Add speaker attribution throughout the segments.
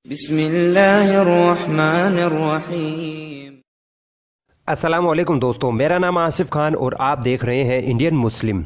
Speaker 1: बिस्मिल्लाहिर्रहमानिर्रहीम।
Speaker 2: अस्सलाम वालेकुम दोस्तों, मेरा नाम आसिफ खान और आप देख रहे हैं इंडियन मुस्लिम।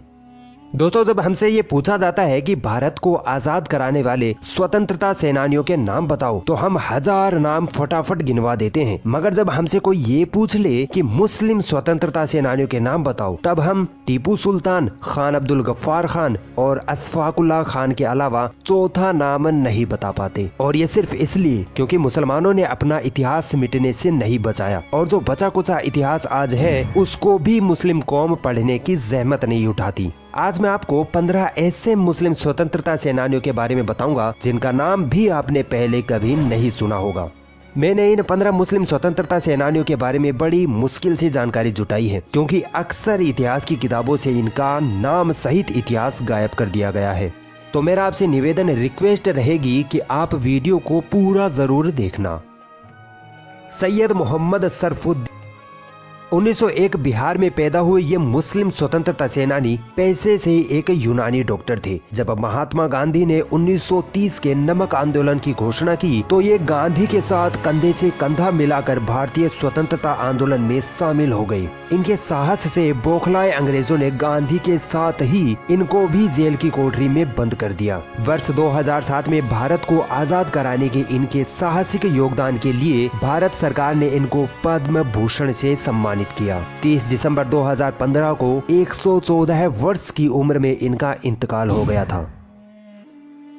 Speaker 2: दोस्तों, जब हमसे ये पूछा जाता है कि भारत को आजाद कराने वाले स्वतंत्रता सेनानियों के नाम बताओ, तो हम हजार नाम फटाफट गिनवा देते हैं। मगर जब हमसे कोई ये पूछ ले कि मुस्लिम स्वतंत्रता सेनानियों के नाम बताओ, तब हम टीपू सुल्तान, खान अब्दुल गफ्फार खान और अशफाकुल्लाह खान के अलावा चौथा नाम नहीं बता पाते। और ये सिर्फ इसलिए क्योंकि मुसलमानों ने अपना इतिहास मिटने से नहीं बचाया, और जो बचा कुचा इतिहास आज है उसको भी मुस्लिम कौम पढ़ने की जहमत नहीं उठाती। आज मैं आपको 15 ऐसे मुस्लिम स्वतंत्रता सेनानियों के बारे में बताऊंगा जिनका नाम भी आपने पहले कभी नहीं सुना होगा। मैंने इन 15 मुस्लिम स्वतंत्रता सेनानियों के बारे में बड़ी मुश्किल से जानकारी जुटाई है, क्योंकि अक्सर इतिहास की किताबों से इनका नाम सहित इतिहास गायब कर दिया गया है। तो मेरा आपसे निवेदन रिक्वेस्ट रहेगी कि आप वीडियो को पूरा जरूर देखना। सैयद मोहम्मद सरफुद्दीन 1901 बिहार में पैदा हुए ये मुस्लिम स्वतंत्रता सेनानी पैसे से एक यूनानी डॉक्टर थे। जब महात्मा गांधी ने 1930 के नमक आंदोलन की घोषणा की, तो ये गांधी के साथ कंधे से कंधा मिलाकर भारतीय स्वतंत्रता आंदोलन में शामिल हो गए। इनके साहस से बौखलाए अंग्रेजों ने गांधी के साथ ही इनको भी जेल की कोठरी में बंद कर दिया। वर्ष 2007 में भारत को आजाद कराने के इनके साहसिक योगदान के लिए भारत सरकार ने इनको पद्म भूषण से सम्मानित किया। 30 दिसंबर 2015 को 114 वर्ष की उम्र में इनका इंतकाल हो गया था।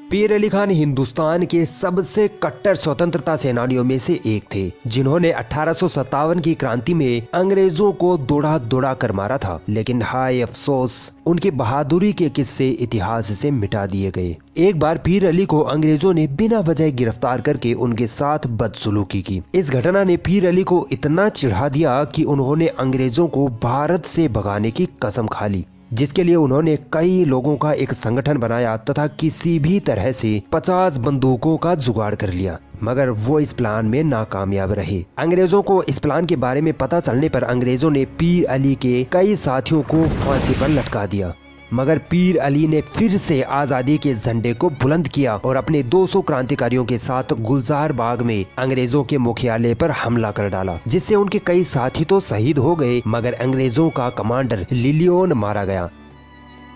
Speaker 2: पीर अली खान हिंदुस्तान के सबसे कट्टर स्वतंत्रता सेनानियों में से एक थे, जिन्होंने 1857 की क्रांति में अंग्रेजों को दौड़ा दौड़ा कर मारा था। लेकिन हाय अफसोस, उनकी बहादुरी के किस्से इतिहास से मिटा दिए गए। एक बार पीर अली को अंग्रेजों ने बिना वजह गिरफ्तार करके उनके साथ बदसलूकी की। इस घटना ने पीर अली को इतना चिढ़ा दिया कि उन्होंने अंग्रेजों को भारत से भगाने की कसम खा ली, जिसके लिए उन्होंने कई लोगों का एक संगठन बनाया तथा किसी भी तरह से 50 बंदूकों का जुगाड़ कर लिया। मगर वो इस प्लान में नाकामयाब रहे। अंग्रेजों को इस प्लान के बारे में पता चलने पर अंग्रेजों ने पीर अली के कई साथियों को फांसी पर लटका दिया। मगर पीर अली ने फिर से आजादी के झंडे को बुलंद किया और अपने 200 क्रांतिकारियों के साथ गुलजार बाग में अंग्रेजों के मुख्यालय पर हमला कर डाला, जिससे उनके कई साथी तो शहीद हो गए, मगर अंग्रेजों का कमांडर लिलियन मारा गया।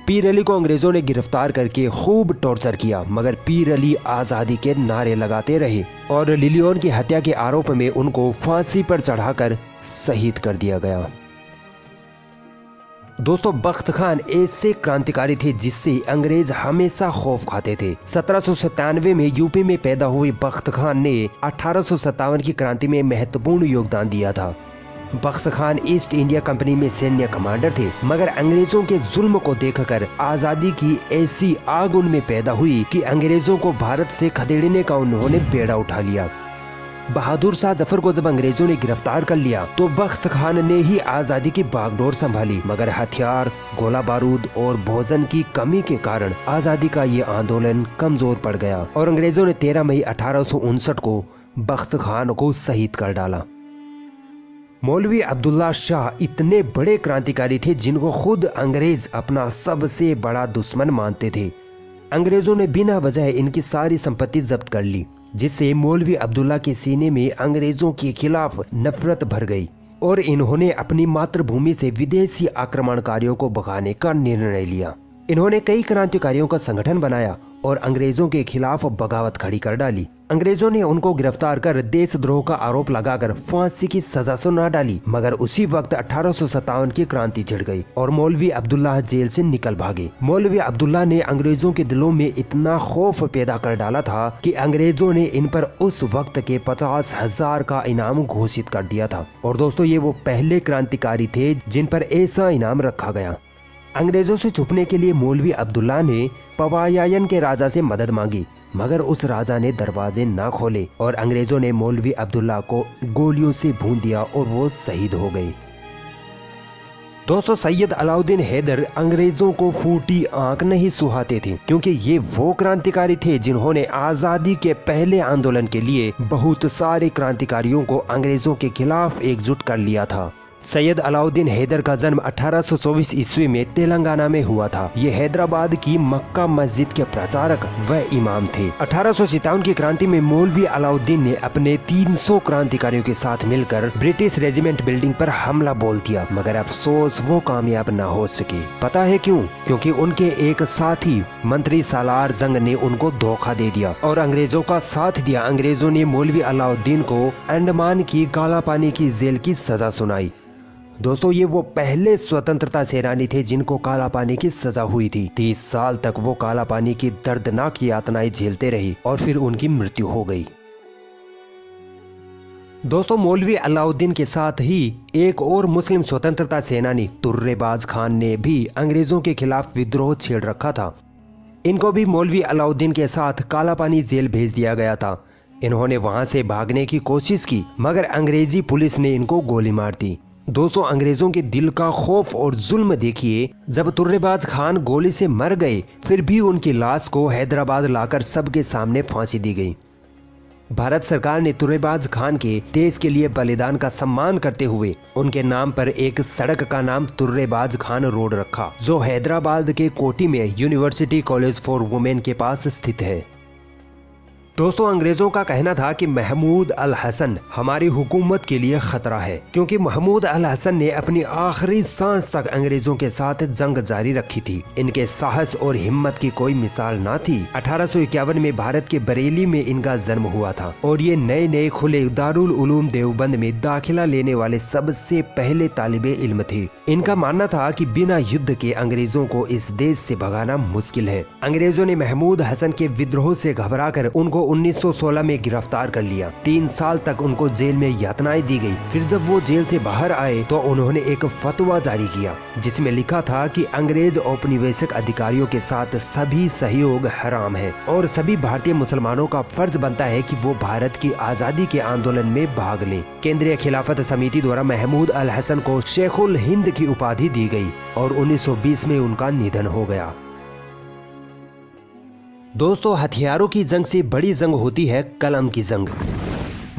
Speaker 2: पीर अली को अंग्रेजों ने गिरफ्तार करके खूब टॉर्चर किया, मगर पीर अली आजादी के नारे लगाते रहे और लिलियन की हत्या के आरोप में उनको फांसी पर चढ़ाकर शहीद कर दिया गया। दोस्तों, बख्त खान ऐसे क्रांतिकारी थे जिससे अंग्रेज हमेशा खौफ खाते थे। 1797 में यूपी में पैदा हुए बख्त खान ने 1857 की क्रांति में महत्वपूर्ण योगदान दिया था। बख्त खान ईस्ट इंडिया कंपनी में सैन्य कमांडर थे, मगर अंग्रेजों के जुल्म को देखकर आजादी की ऐसी आग उनमें पैदा हुई कि अंग्रेजों को भारत से खदेड़ने का उन्होंने बेड़ा उठा लिया। बहादुर शाह जफर को जब अंग्रेजों ने गिरफ्तार कर लिया, तो बख्त खान ने ही आजादी की बागडोर संभाली, मगर हथियार, गोला बारूद और भोजन की कमी के कारण आजादी का ये आंदोलन कमजोर पड़ गया और अंग्रेजों ने 13 मई 1859 को बख्त खान को शहीद कर डाला। मौलवी अब्दुल्ला शाह इतने बड़े क्रांतिकारी थे जिनको खुद अंग्रेज अपना सबसे बड़ा दुश्मन मानते थे। अंग्रेजों ने बिना वजह इनकी सारी संपत्ति जब्त कर ली, जिससे मौलवी अब्दुल्ला के सीने में अंग्रेजों के खिलाफ नफरत भर गई और इन्होंने अपनी मातृभूमि से विदेशी आक्रमणकारियों को भगाने का निर्णय लिया। इन्होंने कई क्रांतिकारियों का संगठन बनाया और अंग्रेजों के खिलाफ बगावत खड़ी कर डाली। अंग्रेजों ने उनको गिरफ्तार कर देशद्रोह का आरोप लगाकर फांसी की सजा सुना डाली, मगर उसी वक्त 1857 की क्रांति छिड़ गई और मौलवी अब्दुल्ला जेल से निकल भागे। मौलवी अब्दुल्ला ने अंग्रेजों के दिलों में इतना खौफ पैदा कर डाला था कि अंग्रेजों ने इन पर उस वक्त के 50,000 का इनाम घोषित कर दिया था। और दोस्तों, ये वो पहले क्रांतिकारी थे जिन पर ऐसा इनाम रखा गया। अंग्रेजों से छुपने के लिए मौलवी अब्दुल्ला ने पवायायन के राजा से मदद मांगी, मगर उस राजा ने दरवाजे ना खोले और अंग्रेजों ने मौलवी अब्दुल्ला को गोलियों से भून दिया और वो शहीद हो गए। दोस्तों, सैयद अलाउद्दीन हैदर अंग्रेजों को फूटी आंख नहीं सुहाते थे, क्योंकि ये वो क्रांतिकारी थे जिन्होंने आजादी के पहले आंदोलन के लिए बहुत सारे क्रांतिकारियों को अंग्रेजों के खिलाफ एकजुट कर लिया था। सैयद अलाउद्दीन हैदर का जन्म 1824 ईस्वी में तेलंगाना में हुआ था। ये हैदराबाद की मक्का मस्जिद के प्रचारक व इमाम थे। 1857 की क्रांति में मौलवी अलाउद्दीन ने अपने 300 क्रांतिकारियों के साथ मिलकर ब्रिटिश रेजिमेंट बिल्डिंग पर हमला बोल दिया, मगर अफसोस वो कामयाब न हो सके। पता है क्यों? क्योंकि उनके एक साथी मंत्री सालार जंग ने उनको धोखा दे दिया और अंग्रेजों का साथ दिया। अंग्रेजों ने मौलवी अलाउद्दीन को अंडमान की काला पानी की जेल की सजा सुनाई। दोस्तों, ये वो पहले स्वतंत्रता सेनानी थे जिनको काला पानी की सजा हुई थी। 30 साल तक वो काला पानी की दर्दनाक यातनाएं झेलते रहे और फिर उनकी मृत्यु हो गई। दोस्तों, मौलवी अलाउद्दीन के साथ ही एक और मुस्लिम स्वतंत्रता सेनानी तुर्रेबाज खान ने भी अंग्रेजों के खिलाफ विद्रोह छेड़ रखा था। इनको भी मौलवी अलाउद्दीन के साथ काला पानी जेल भेज दिया गया था। इन्होंने वहां से भागने की कोशिश की, मगर अंग्रेजी पुलिस ने इनको गोली मार दी। दोस्तों, अंग्रेजों के दिल का खौफ और जुल्म देखिए। जब तुर्रेबाज खान गोली से मर गए, फिर भी उनकी लाश को हैदराबाद लाकर सबके सामने फांसी दी गई। भारत सरकार ने तुर्रेबाज खान के देश के लिए बलिदान का सम्मान करते हुए उनके नाम पर एक सड़क का नाम तुर्रेबाज खान रोड रखा, जो हैदराबाद के कोटी में यूनिवर्सिटी कॉलेज फॉर वुमेन के पास स्थित है। दोस्तों, अंग्रेजों का कहना था कि महमूद अल हसन हमारी हुकूमत के लिए खतरा है, क्योंकि महमूद अल हसन ने अपनी आखिरी सांस तक अंग्रेजों के साथ जंग जारी रखी थी। इनके साहस और हिम्मत की कोई मिसाल ना थी। 1851 में भारत के बरेली में इनका जन्म हुआ था और ये नए नए खुले दारुल उलूम देवबंद में दाखिला लेने वाले सबसे पहले तालिबे इल्म थे। इनका मानना था कि बिना युद्ध के अंग्रेजों को इस देश से भगाना मुश्किल है। अंग्रेजों ने महमूद हसन के विद्रोह से घबराकर उनको 1916 में गिरफ्तार कर लिया। 3 साल तक उनको जेल में यातनाएं दी गई। फिर जब वो जेल से बाहर आए तो उन्होंने एक फतवा जारी किया, जिसमें लिखा था कि अंग्रेज औपनिवेशिक अधिकारियों के साथ सभी सहयोग हराम है और सभी भारतीय मुसलमानों का फर्ज बनता है कि वो भारत की आजादी के आंदोलन में भाग लें। केंद्रीय खिलाफत समिति द्वारा महमूद अल हसन को शेखुल हिंद की उपाधि दी गई और 1920 में उनका निधन हो गया। दोस्तों, हथियारों की जंग से बड़ी जंग होती है कलम की जंग।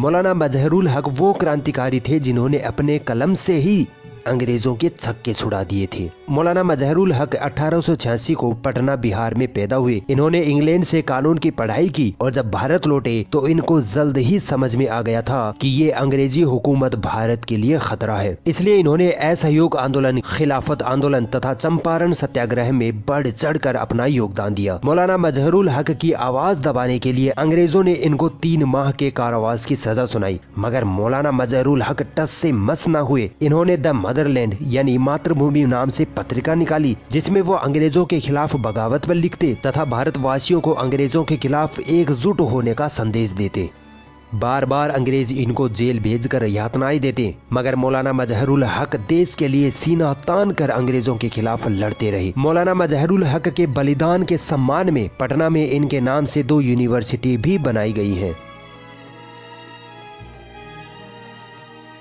Speaker 2: मौलाना मजहरुल हक वो क्रांतिकारी थे जिन्होंने अपने कलम से ही अंग्रेजों के छक्के छुड़ा दिए थे। मौलाना मजहरुल हक 1886 को पटना बिहार में पैदा हुए। इन्होंने इंग्लैंड से कानून की पढ़ाई की और जब भारत लौटे तो इनको जल्द ही समझ में आ गया था कि ये अंग्रेजी हुकूमत भारत के लिए खतरा है। इसलिए इन्होंने असहयोग आंदोलन, खिलाफत आंदोलन तथा चंपारण सत्याग्रह में बढ़ चढ़कर अपना योगदान दिया। मौलाना मजहरुल हक की आवाज दबाने के लिए अंग्रेजों ने इनको 3 माह के कारावास की सजा सुनाई, मगर मौलाना मजहरुल हक टस से मस न हुए। इन्होंने द मदरलैंड यानी मातृभूमि नाम से पत्रिका निकाली, जिसमें वो अंग्रेजों के खिलाफ बगावत पर लिखते तथा भारतवासियों को अंग्रेजों के खिलाफ एकजुट होने का संदेश देते। बार बार अंग्रेज इनको जेल भेजकर यातनाएं देते, मगर मौलाना मजहरुल हक देश के लिए सीना तान कर अंग्रेजों के खिलाफ लड़ते रहे। मौलाना मजहरुल हक के बलिदान के सम्मान में पटना में इनके नाम से 2 यूनिवर्सिटी भी बनाई गई है।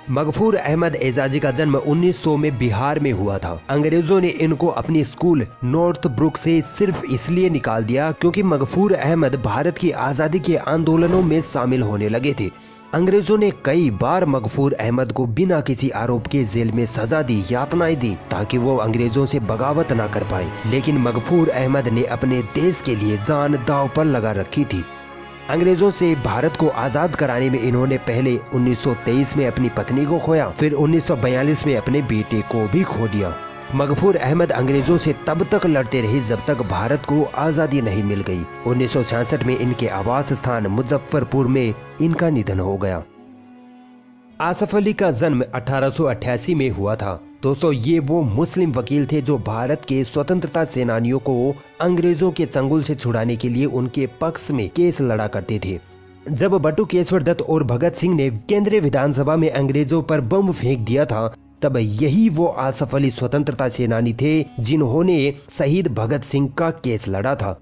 Speaker 2: मगफूर अहमद एजाजी का जन्म 1900 में बिहार में हुआ था। अंग्रेजों ने इनको अपनी स्कूल नॉर्थ ब्रुक से सिर्फ इसलिए निकाल दिया क्योंकि मगफूर अहमद भारत की आजादी के आंदोलनों में शामिल होने लगे थे। अंग्रेजों ने कई बार मगफूर अहमद को बिना किसी आरोप के जेल में सजा दी, यातनाएं दी, ताकि वो अंग्रेजों से बगावत ना कर पाए। लेकिन मगफूर अहमद ने अपने देश के लिए जान दांव पर लगा रखी थी। अंग्रेजों से भारत को आजाद कराने में इन्होंने पहले 1923 में अपनी पत्नी को खोया, फिर 1942 में अपने बेटे को भी खो दिया। मगफूर अहमद अंग्रेजों से तब तक लड़ते रहे जब तक भारत को आजादी नहीं मिल गई। 1966 में इनके आवास स्थान मुजफ्फरपुर में इनका निधन हो गया। आसफ अली का जन्म 1888 में हुआ था। दोस्तों, ये वो मुस्लिम वकील थे जो भारत के स्वतंत्रता सेनानियों को अंग्रेजों के चंगुल से छुड़ाने के लिए उनके पक्ष में केस लड़ा करते थे। जब बटुकेश्वर दत्त और भगत सिंह ने केंद्रीय विधानसभा में अंग्रेजों पर बम फेंक दिया था, तब यही वो आसफ अली स्वतंत्रता सेनानी थे जिन्होंने शहीद भगत सिंह का केस लड़ा था।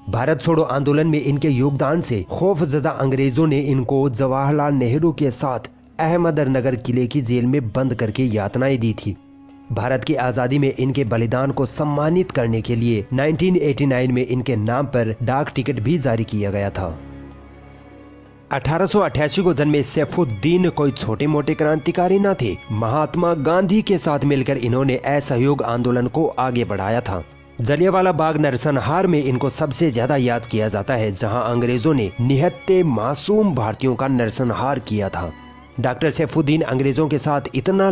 Speaker 2: भारत छोड़ो आंदोलन में इनके योगदान से खौफजदा अंग्रेजों ने इनको जवाहरलाल नेहरू के साथ अहमदनगर किले की जेल में बंद करके यातनाएं दी थी। भारत की आजादी में इनके बलिदान को सम्मानित करने के लिए 1989 में इनके नाम पर डाक टिकट भी जारी किया गया था। 1888 को जन्मे सैफुद्दीन कोई छोटे मोटे क्रांतिकारी न थे। महात्मा गांधी के साथ मिलकर इन्होंने असहयोग आंदोलन को आगे बढ़ाया था। जलियांवाला बाग नरसंहार में इनको सबसे ज्यादा याद किया जाता है, जहां अंग्रेजों ने निहत्थे मासूम भारतीयों का नरसंहार किया था। डॉक्टर सैफुद्दीन अंग्रेजों के साथ इतना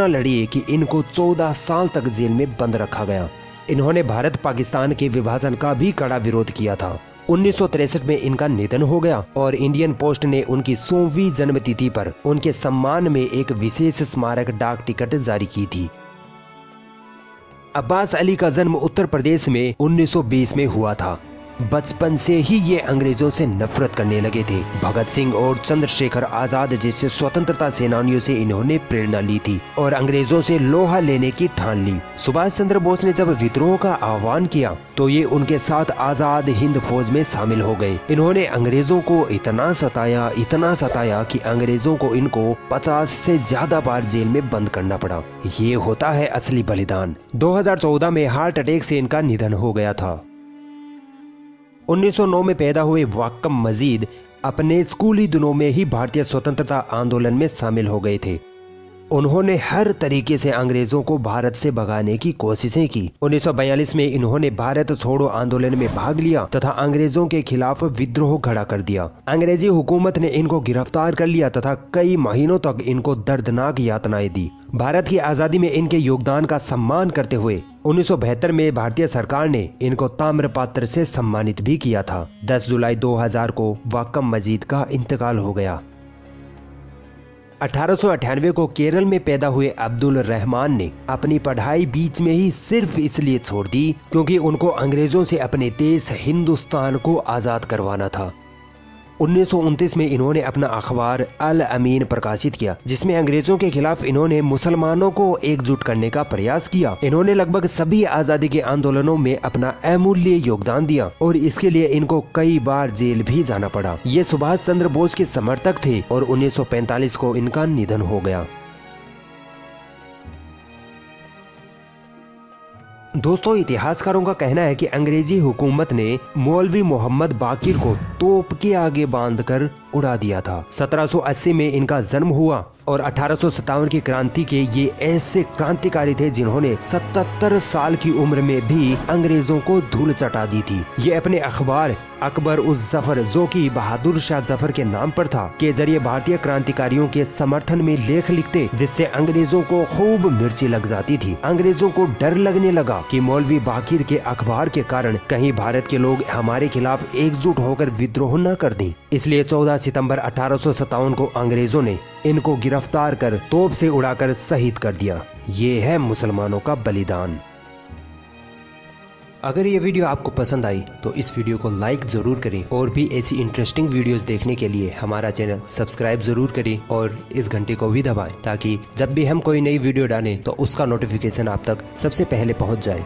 Speaker 2: लड़े कि इनको 14 साल तक जेल में बंद रखा गया। इन्होंने भारत पाकिस्तान के विभाजन का भी कड़ा विरोध किया था। 1963 में इनका निधन हो गया और इंडियन पोस्ट ने उनकी 100वीं जन्मतिथि पर उनके सम्मान में एक विशेष स्मारक डाक टिकट जारी की थी। अब्बास अली का जन्म उत्तर प्रदेश में 1920 में हुआ था। बचपन से ही ये अंग्रेजों से नफरत करने लगे थे। भगत सिंह और चंद्रशेखर आजाद जैसे स्वतंत्रता सेनानियों से इन्होंने प्रेरणा ली थी और अंग्रेजों से लोहा लेने की ठान ली। सुभाष चंद्र बोस ने जब विद्रोह का आह्वान किया तो ये उनके साथ आजाद हिंद फौज में शामिल हो गए। इन्होंने अंग्रेजों को इतना सताया कि अंग्रेजों को इनको 50 से ज्यादा बार जेल में बंद करना पड़ा। ये होता है असली बलिदान। 2014 में हार्ट अटैक से इनका निधन हो गया था। 1909 में पैदा हुए वाक्कम मजीद अपने स्कूली दिनों में ही भारतीय स्वतंत्रता आंदोलन में शामिल हो गए थे। उन्होंने हर तरीके से अंग्रेजों को भारत से भगाने की कोशिशें की। 1942 में इन्होंने भारत छोड़ो आंदोलन में भाग लिया तथा अंग्रेजों के खिलाफ विद्रोह खड़ा कर दिया। अंग्रेजी हुकूमत ने इनको गिरफ्तार कर लिया तथा कई महीनों तक इनको दर्दनाक यातनाएं दी। भारत की आजादी में इनके योगदान का सम्मान करते हुए 1972 में भारतीय सरकार ने इनको ताम्रपत्र से सम्मानित भी किया था। 10 जुलाई 2000 को वाक्कम मजीद का इंतकाल हो गया। 1898 को केरल में पैदा हुए अब्दुल रहमान ने अपनी पढ़ाई बीच में ही सिर्फ इसलिए छोड़ दी क्योंकि उनको अंग्रेजों से अपने देश हिंदुस्तान को आजाद करवाना था। 1929 में इन्होंने अपना अखबार अल अमीन प्रकाशित किया, जिसमें अंग्रेजों के खिलाफ इन्होंने मुसलमानों को एकजुट करने का प्रयास किया। इन्होंने लगभग सभी आजादी के आंदोलनों में अपना अमूल्य योगदान दिया और इसके लिए इनको कई बार जेल भी जाना पड़ा। ये सुभाष चंद्र बोस के समर्थक थे और 1945 को इनका निधन हो गया। दोस्तों, इतिहासकारों का कहना है कि अंग्रेजी हुकूमत ने मौलवी मोहम्मद बाकिर को तोप के आगे बांधकर उड़ा दिया था। 1780 में इनका जन्म हुआ और 1857 की क्रांति के ये ऐसे क्रांतिकारी थे जिन्होंने 77 साल की उम्र में भी अंग्रेजों को धूल चटा दी थी। ये अपने अखबार अकबर उस जफर, जो कि बहादुर शाह जफर के नाम पर था, के जरिए भारतीय क्रांतिकारियों के समर्थन में लेख लिखते, जिससे अंग्रेजों को खूब मिर्ची लग जाती थी। अंग्रेजों को डर लगने लगा कि मौलवी बाकिर के अखबार के कारण कहीं भारत के लोग हमारे खिलाफ एकजुट होकर विद्रोह न कर दें। इसलिए 14 सितंबर 1857 को अंग्रेजों ने इनको गिरफ्तार कर तोप से उड़ाकर शहीद कर दिया। ये है मुसलमानों का बलिदान। अगर ये वीडियो आपको पसंद आई तो इस वीडियो को लाइक जरूर करें और भी ऐसी इंटरेस्टिंग वीडियोस देखने के लिए हमारा चैनल सब्सक्राइब जरूर करें और इस घंटे को भी दबाएं ताकि जब भी हम कोई नई वीडियो डालें तो उसका नोटिफिकेशन आप तक सबसे पहले पहुंच जाए।